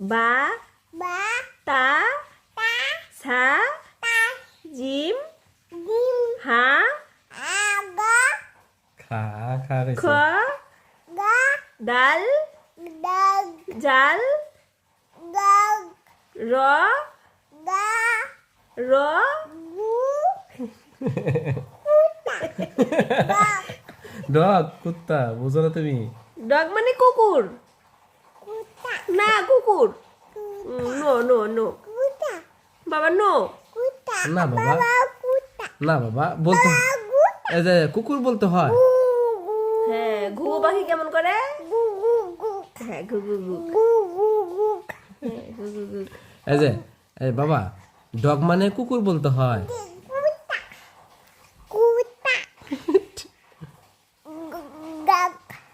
বা তা সা জিম হা খা খা খ কইছে দাল জাল র র ডগ কুত্তা বুঝো না তুমি? ডগ মানে কুকুর না কুকুর নো নো নো বাবা নো না বাবা, না বাবা বলতে, এই যে কুকুর বলতে হয়। হ্যাঁ ঘুঘু পাখি কেমন করে হ্যাঁ ঘুঘু ঘুঘু হ্যাঁ ঘুঘু ঘুঘু এই যে এই বাবা, ডগ মানে কুকুর বলতে হয়।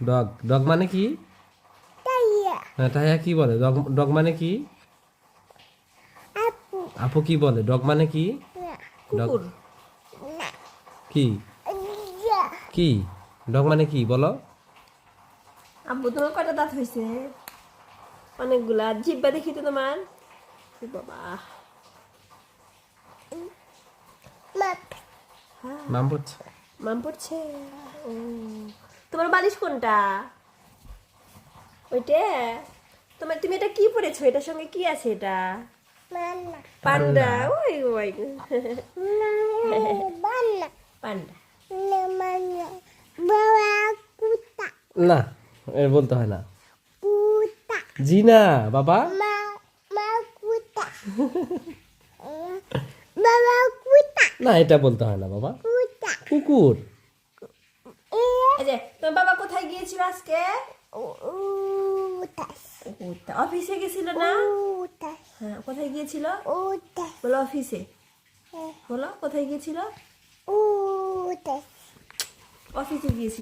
ডগ ডগ মানে কি? হ্যাঁ তাইয়া কি বলে? ডগ ডগ মানে কি? আপু কি বলে? ডগ মানে কি? ডগ কুকুর কি কি ডগ মানে কি বলো? আব্বু তোমার কয়টা দাঁত হয়েছে? অনেকগুলা জিব্বা দেখি তো তোমার এ বাবা নাম পড়ছে। মাম পড়ছে ও তোমার বালিশ কোনটা? ওইটা তোমার তুমি এটা কি পরেছো? এটার সঙ্গে কি আছে এটা? পান্ডা ওই ওই পান্ডা না এর বলতে হয় না। জি না বাবা। না এটা বলতে হয় না বাবা। কুকুর। এই যে তোমার বাবা কোথায় গিয়েছিল আজকে? অফিসে গেছিল না? হ্যাঁ কোথায় গিয়েছিল? বলো অফিসে বলো কোথায় গিয়েছিল? অফিসে গিয়েছিল।